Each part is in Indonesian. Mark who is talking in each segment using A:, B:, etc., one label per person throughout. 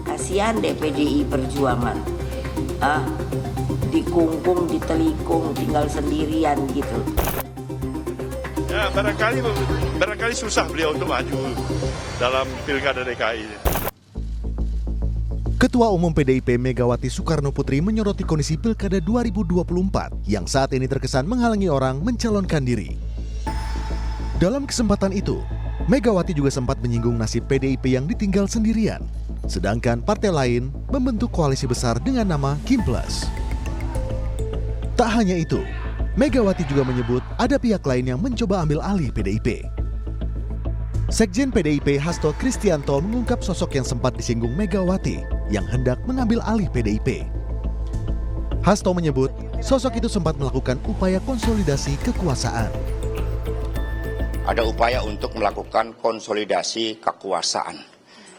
A: Kasihan deh PDI Perjuangan. Dikungkung, ditelikung, tinggal sendirian gitu.
B: Ya barangkali susah beliau untuk maju dalam Pilkada DKI.
C: Ketua Umum PDIP Megawati Soekarno Putri menyoroti kondisi Pilkada 2024 yang saat ini terkesan menghalangi orang mencalonkan diri. Dalam kesempatan itu, Megawati juga sempat menyinggung nasib PDIP yang ditinggal sendirian, sedangkan partai lain membentuk koalisi besar dengan nama Kimplas. Tak hanya itu, Megawati juga menyebut ada pihak lain yang mencoba ambil alih PDIP. Sekjen PDIP Hasto Kristianto mengungkap sosok yang sempat disinggung Megawati yang hendak mengambil alih PDIP. Hasto menyebut sosok itu sempat melakukan upaya konsolidasi kekuasaan.
D: Ada upaya untuk melakukan konsolidasi kekuasaan.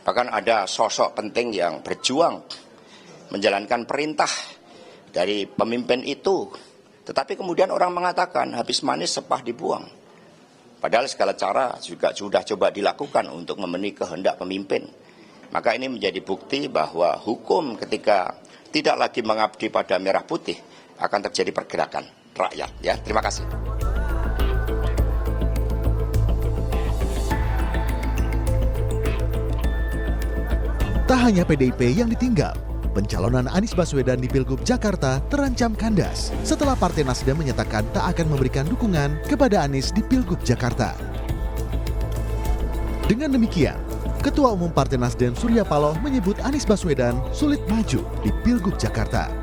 D: Bahkan ada sosok penting yang berjuang menjalankan perintah dari pemimpin itu. Tetapi kemudian orang mengatakan habis manis sepah dibuang. Padahal segala cara juga sudah coba dilakukan untuk memenuhi kehendak pemimpin. Maka ini menjadi bukti bahwa hukum ketika tidak lagi mengabdi pada merah putih akan terjadi pergerakan rakyat. Ya, terima kasih.
C: Tak hanya PDIP yang ditinggal, pencalonan Anies Baswedan di Pilgub Jakarta terancam kandas setelah Partai Nasdem menyatakan tak akan memberikan dukungan kepada Anies di Pilgub Jakarta. Dengan demikian, Ketua Umum Partai Nasdem Surya Paloh menyebut Anies Baswedan sulit maju di Pilgub Jakarta.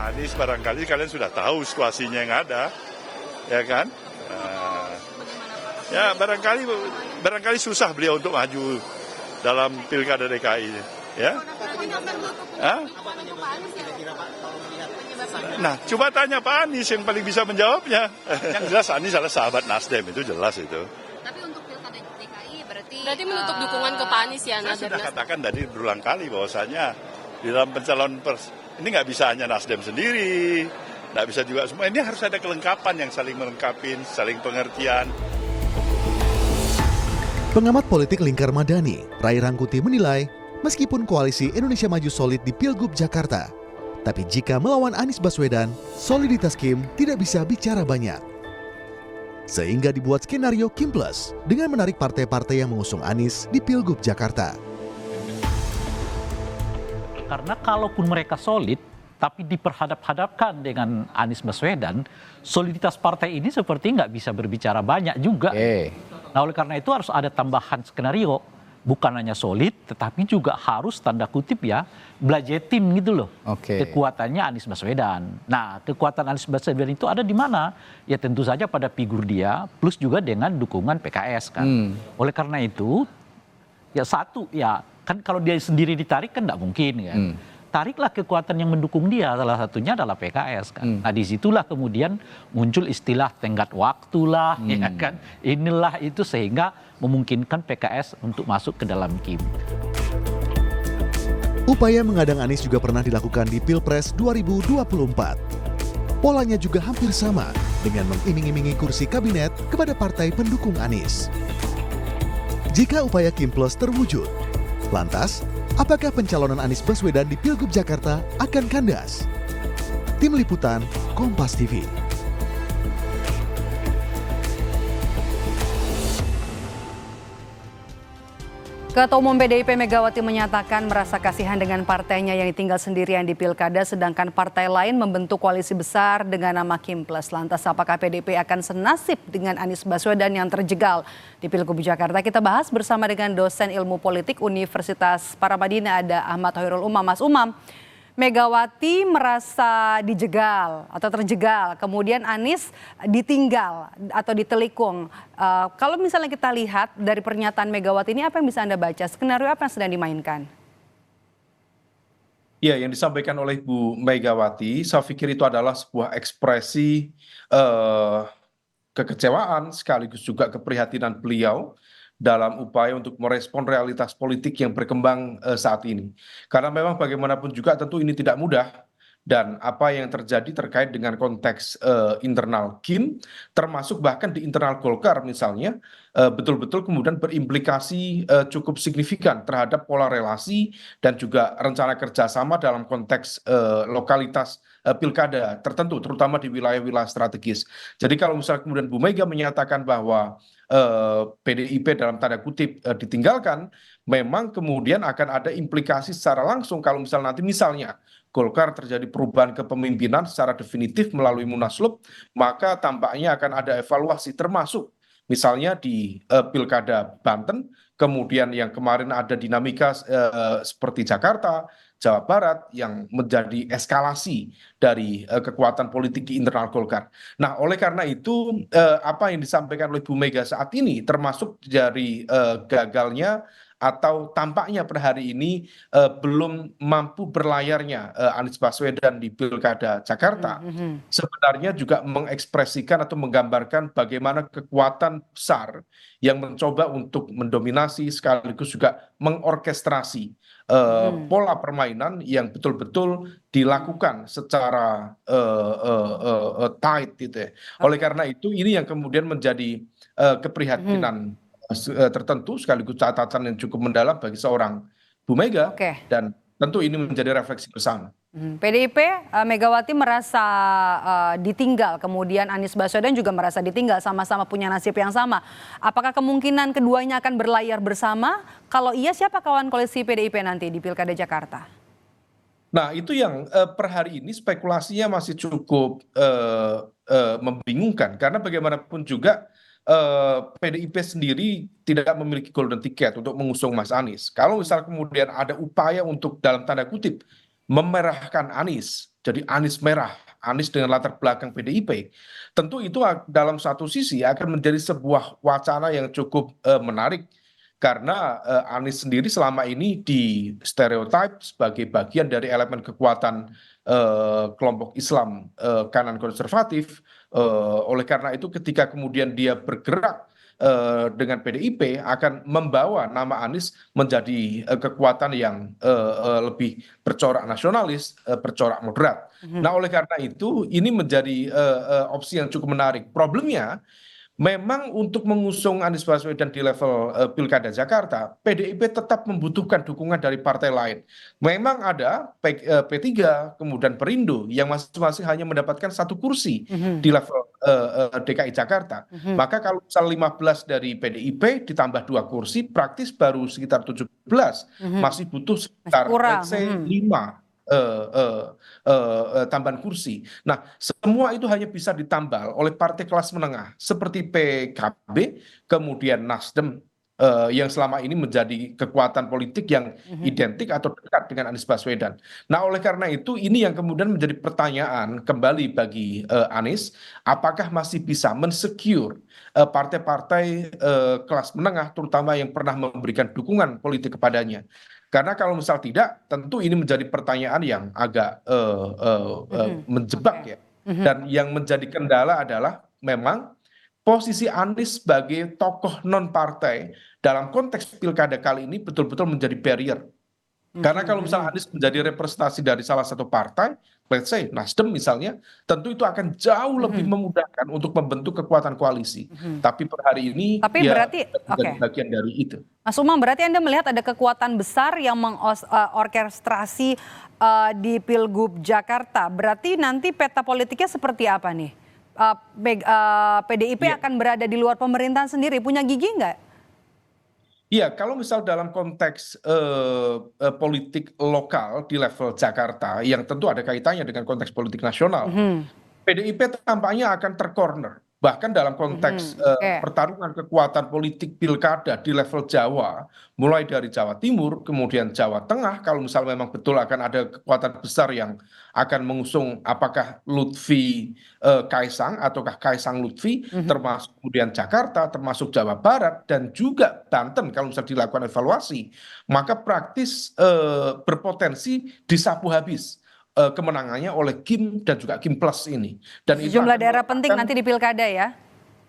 B: Anies barangkali kalian sudah tahu situasinya yang ada, ya kan? Ya barangkali susah beliau untuk maju dalam Pilkada DKI, ya. Nah, coba tanya Pak Anies yang paling bisa menjawabnya. Yang jelas Anies adalah sahabat Nasdem, itu jelas itu.
E: Tapi untuk Pilkada DKI berarti menutup dukungan ke Pak Anies ya?
B: Saya sudah katakan tadi berulang kali bahwasanya di dalam pencalon ini nggak bisa hanya Nasdem sendiri, nggak bisa juga semua. Ini harus ada kelengkapan yang saling melengkapi, saling pengertian.
C: Pengamat politik Lingkar Madani, Ray Rangkuti menilai, meskipun koalisi Indonesia Maju solid di Pilgub Jakarta, tapi jika melawan Anies Baswedan, soliditas Kim tidak bisa bicara banyak. Sehingga dibuat skenario Kim Plus dengan menarik partai-partai yang mengusung Anies di Pilgub Jakarta.
F: Karena kalaupun mereka solid, tapi diperhadap-hadapkan dengan Anies Baswedan, soliditas partai ini seperti nggak bisa berbicara banyak juga. Nah oleh karena itu harus ada tambahan skenario, bukan hanya solid, tetapi juga harus tanda kutip ya, belajetin gitu loh. Kekuatannya Anies Baswedan. Nah kekuatan Anies Baswedan itu ada di mana? Ya tentu saja pada figur dia, plus juga dengan dukungan PKS kan. Oleh karena itu, ya satu ya, kan kalau dia sendiri ditarik kan nggak mungkin kan. Tariklah kekuatan yang mendukung dia, salah satunya adalah PKS kan. Nah disitulah kemudian muncul istilah tenggat waktu lah, ya kan. Inilah itu sehingga memungkinkan PKS untuk masuk ke dalam Kim.
C: Upaya mengadang Anies juga pernah dilakukan di Pilpres 2024. Polanya juga hampir sama dengan mengiming-imingi kursi kabinet kepada partai pendukung Anies. Jika upaya Kim Plus terwujud, lantas apakah pencalonan Anies Baswedan di Pilgub Jakarta akan kandas? Tim Liputan, Kompas TV.
G: Ketua Umum PDIP Megawati menyatakan merasa kasihan dengan partainya yang ditinggal sendirian di Pilkada, sedangkan partai lain membentuk koalisi besar dengan nama Kim Plus. Lantas apakah PDIP akan senasib dengan Anies Baswedan yang terjegal di Pilgub Jakarta? Kita bahas bersama dengan dosen ilmu politik Universitas Paramadina, ada Ahmad Hoirul Umam. Mas Umam, Megawati merasa dijegal atau terjegal, kemudian Anies ditinggal atau ditelikung. Kalau misalnya kita lihat dari pernyataan Megawati ini, apa yang bisa Anda baca? Skenario apa yang sedang dimainkan?
H: Ya, yang disampaikan oleh Bu Megawati, saya pikir itu adalah sebuah ekspresi kekecewaan sekaligus juga keprihatinan beliau dalam upaya untuk merespon realitas politik yang berkembang saat ini. Karena memang bagaimanapun juga tentu ini tidak mudah dan apa yang terjadi terkait dengan konteks internal Kim, termasuk bahkan di internal Golkar misalnya, betul-betul kemudian berimplikasi cukup signifikan terhadap pola relasi dan juga rencana kerjasama dalam konteks lokalitas pilkada tertentu, terutama di wilayah-wilayah strategis. Jadi kalau misalnya kemudian Bu Mega menyatakan bahwa PDIP dalam tanda kutip ditinggalkan, memang kemudian akan ada implikasi secara langsung kalau misalnya nanti misalnya Golkar terjadi perubahan kepemimpinan secara definitif melalui Munaslup, maka tampaknya akan ada evaluasi termasuk misalnya di Pilkada Banten, kemudian yang kemarin ada dinamika seperti Jakarta, Jawa Barat yang menjadi eskalasi dari kekuatan politik di internal Golkar. Nah, oleh karena itu apa yang disampaikan oleh Bu Mega saat ini termasuk dari gagalnya atau tampaknya per hari ini belum mampu berlayarnya Anies Baswedan di Pilkada Jakarta, sebenarnya juga mengekspresikan atau menggambarkan bagaimana kekuatan besar yang mencoba untuk mendominasi sekaligus juga mengorkestrasi pola permainan yang betul-betul dilakukan secara tight gitu ya. Oleh karena itu ini yang kemudian menjadi keprihatinan tertentu sekaligus catatan yang cukup mendalam bagi seorang Bu Mega,
G: Oke.
H: dan tentu ini menjadi refleksi bersama.
G: PDIP, Megawati merasa ditinggal, kemudian Anies Baswedan juga merasa ditinggal, sama-sama punya nasib yang sama. Apakah kemungkinan keduanya akan berlayar bersama? Kalau iya, siapa kawan koalisi PDIP nanti di Pilkada Jakarta?
H: Nah, itu yang per hari ini spekulasinya masih cukup membingungkan, karena bagaimanapun juga PDIP sendiri tidak memiliki golden ticket untuk mengusung Mas Anies. Kalau misal kemudian ada upaya untuk dalam tanda kutip memerahkan Anies, jadi Anies merah, Anies dengan latar belakang PDIP, tentu itu dalam satu sisi akan menjadi sebuah wacana yang cukup menarik, karena Anies sendiri selama ini di stereotip sebagai bagian dari elemen kekuatan kelompok Islam kanan konservatif. Oleh karena itu ketika kemudian dia bergerak dengan PDIP akan membawa nama Anies menjadi kekuatan yang lebih bercorak nasionalis, bercorak moderat. Nah, oleh karena itu ini menjadi opsi yang cukup menarik. Problemnya memang untuk mengusung Anies Baswedan di level Pilkada Jakarta, PDIP tetap membutuhkan dukungan dari partai lain. Memang ada P3, kemudian Perindo yang masing-masing hanya mendapatkan 1 kursi di level DKI Jakarta. Maka kalau misal 15 dari PDIP ditambah 2 kursi, praktis baru sekitar 17. Masih butuh sekitar let's say 5 tambahan kursi. Nah, semua itu hanya bisa ditambal oleh partai kelas menengah seperti PKB, kemudian Nasdem yang selama ini menjadi kekuatan politik yang identik atau dekat dengan Anies Baswedan. Nah, oleh karena itu ini yang kemudian menjadi pertanyaan kembali bagi Anies, apakah masih bisa mensecure partai-partai kelas menengah terutama yang pernah memberikan dukungan politik kepadanya. Karena kalau misal tidak, tentu ini menjadi pertanyaan yang agak menjebak ya. Dan yang menjadi kendala adalah memang posisi Anies sebagai tokoh non-partai dalam konteks pilkada kali ini betul-betul menjadi barrier. Karena kalau misalnya Anies menjadi representasi dari salah satu partai, let's say Nasdem misalnya, tentu itu akan jauh lebih memudahkan untuk membentuk kekuatan koalisi. Tapi per hari ini ya
G: berarti
H: menjadi bagian dari itu.
G: Mas Umam, berarti Anda melihat ada kekuatan besar yang mengorkestrasi di Pilgub Jakarta. Berarti nanti peta politiknya seperti apa nih? PDIP akan berada di luar pemerintahan sendiri, punya gigi nggak?
H: Iya, kalau misal dalam konteks politik lokal di level Jakarta, yang tentu ada kaitannya dengan konteks politik nasional, PDIP tampaknya akan tercorner. Bahkan dalam konteks pertarungan kekuatan politik pilkada di level Jawa, mulai dari Jawa Timur, kemudian Jawa Tengah, kalau misal memang betul akan ada kekuatan besar yang akan mengusung apakah Lutfi Kaisang ataukah Kaisang Lutfi, termasuk kemudian Jakarta, termasuk Jawa Barat, dan juga Banten kalau misal dilakukan evaluasi, maka praktis berpotensi disapu habis kemenangannya oleh Kim dan juga Kim Plus ini. Dan
G: sejumlah daerah penting nanti di pilkada ya?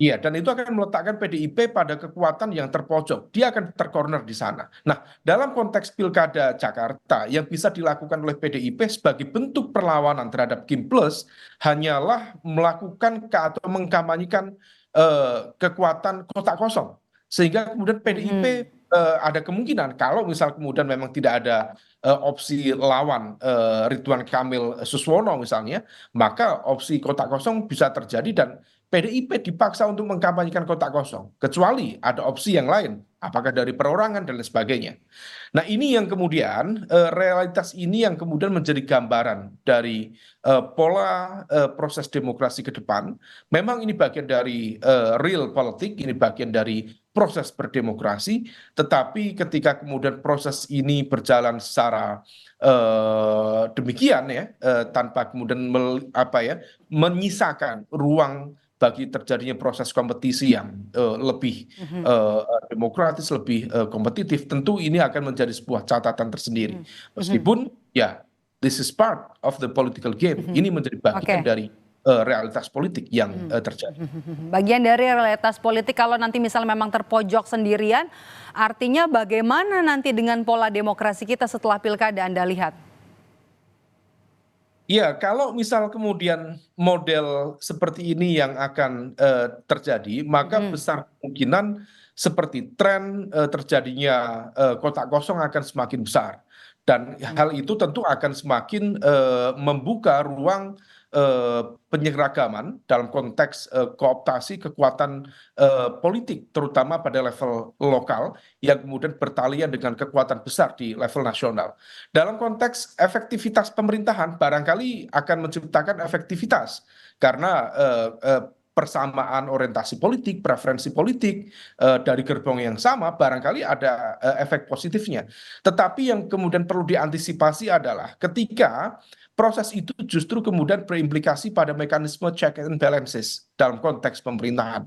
H: Iya, dan itu akan meletakkan PDIP pada kekuatan yang terpojok. Dia akan tercorner di sana. Nah, dalam konteks Pilkada Jakarta, yang bisa dilakukan oleh PDIP sebagai bentuk perlawanan terhadap Kim Plus hanyalah melakukan atau mengkampanyekan kekuatan kotak kosong. Sehingga kemudian PDIP ada kemungkinan kalau misal kemudian memang tidak ada opsi lawan Ridwan Kamil Suswono misalnya, maka opsi kotak kosong bisa terjadi dan PDIP dipaksa untuk mengkampanyekan kotak kosong, kecuali ada opsi yang lain, apakah dari perorangan dan lain sebagainya. Nah ini yang kemudian, realitas ini yang kemudian menjadi gambaran dari pola proses demokrasi ke depan. Memang ini bagian dari real politik, ini bagian dari proses berdemokrasi, tetapi ketika kemudian proses ini berjalan secara demikian ya, tanpa kemudian menyisakan ruang bagi terjadinya proses kompetisi yang lebih demokratis, lebih kompetitif, tentu ini akan menjadi sebuah catatan tersendiri. Meskipun ya, this is part of the political game. Ini menjadi bagian dari realitas politik yang terjadi.
G: Bagian dari realitas politik, kalau nanti misal memang terpojok sendirian, artinya bagaimana nanti dengan pola demokrasi kita setelah pilkada Anda lihat?
H: Ya, kalau misal kemudian model seperti ini yang akan terjadi, maka besar kemungkinan seperti tren terjadinya kotak kosong akan semakin besar. Dan hal itu tentu akan semakin membuka ruang penyeragaman dalam konteks kooptasi kekuatan politik, terutama pada level lokal yang kemudian bertalian dengan kekuatan besar di level nasional. Dalam konteks efektivitas pemerintahan barangkali akan menciptakan efektivitas karena persamaan orientasi politik, preferensi politik dari gerbong yang sama, barangkali ada efek positifnya. Tetapi yang kemudian perlu diantisipasi adalah ketika proses itu justru kemudian berimplikasi pada mekanisme check and balances dalam konteks pemerintahan,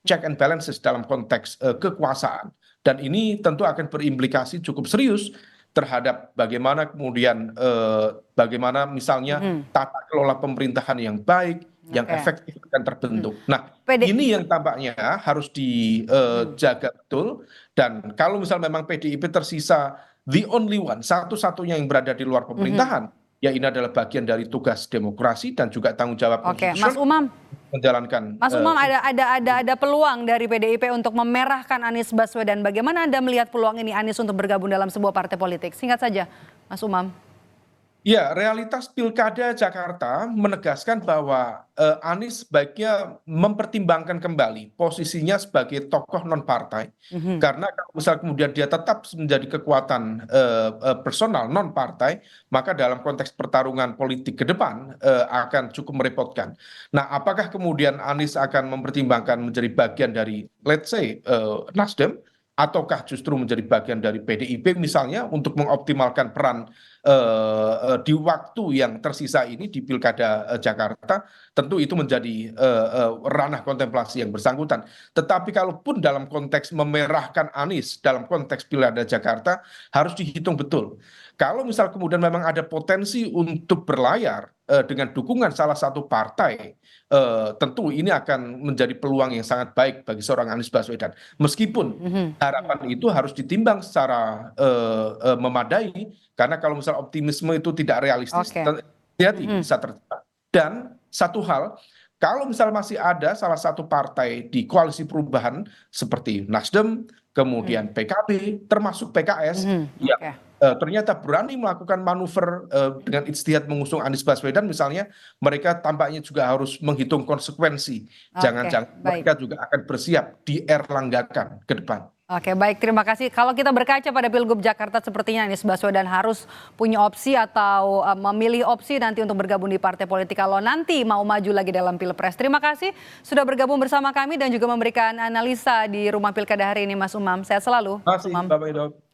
H: check and balances dalam konteks kekuasaan. Dan ini tentu akan berimplikasi cukup serius terhadap bagaimana kemudian bagaimana misalnya tata kelola pemerintahan yang baik, yang efektif akan terbentuk. Nah, ini yang tampaknya harus dijaga betul. Dan kalau misal memang PDIP tersisa the only one, satu-satunya yang berada di luar pemerintahan, ya ini adalah bagian dari tugas demokrasi dan juga tanggung jawab konstitusional.
G: Mas Umam,
H: menjalankan.
G: Mas Umam, ada peluang dari PDIP untuk memerahkan Anies Baswedan. Bagaimana Anda melihat peluang ini Anies untuk bergabung dalam sebuah partai politik? Singkat saja, Mas Umam.
H: Ya, realitas Pilkada Jakarta menegaskan bahwa Anies sebaiknya mempertimbangkan kembali posisinya sebagai tokoh non-partai. Karena kalau misal kemudian dia tetap menjadi kekuatan personal non-partai, maka dalam konteks pertarungan politik ke depan akan cukup merepotkan. Nah, apakah kemudian Anies akan mempertimbangkan menjadi bagian dari, let's say, Nasdem, ataukah justru menjadi bagian dari PDIP misalnya untuk mengoptimalkan peran di waktu yang tersisa ini di Pilkada Jakarta, tentu itu menjadi ranah kontemplasi yang bersangkutan. Tetapi kalaupun dalam konteks memerahkan Anies dalam konteks Pilkada Jakarta harus dihitung betul. Kalau misal kemudian memang ada potensi untuk berlayar dengan dukungan salah satu partai, tentu ini akan menjadi peluang yang sangat baik bagi seorang Anies Baswedan. Meskipun harapan itu harus ditimbang secara memadai, karena kalau misal optimisme itu tidak realistis, bisa terjadi. Dan satu hal, kalau misal masih ada salah satu partai di koalisi perubahan seperti Nasdem, kemudian PKB, termasuk PKS, yang ternyata berani melakukan manuver dengan ijtihad mengusung Anies Baswedan misalnya, mereka tampaknya juga harus menghitung konsekuensi. Jangan-jangan mereka juga akan bersiap dierlanggakan ke depan.
G: Oke, baik, terima kasih. Kalau kita berkaca pada Pilgub Jakarta, sepertinya Anies Baswedan harus punya opsi atau memilih opsi nanti untuk bergabung di partai politik kalau nanti mau maju lagi dalam Pilpres. Terima kasih sudah bergabung bersama kami dan juga memberikan analisa di Rumah Pilkada hari ini, Mas Umam. Sehat selalu.
H: Terima kasih, Bapak Ido.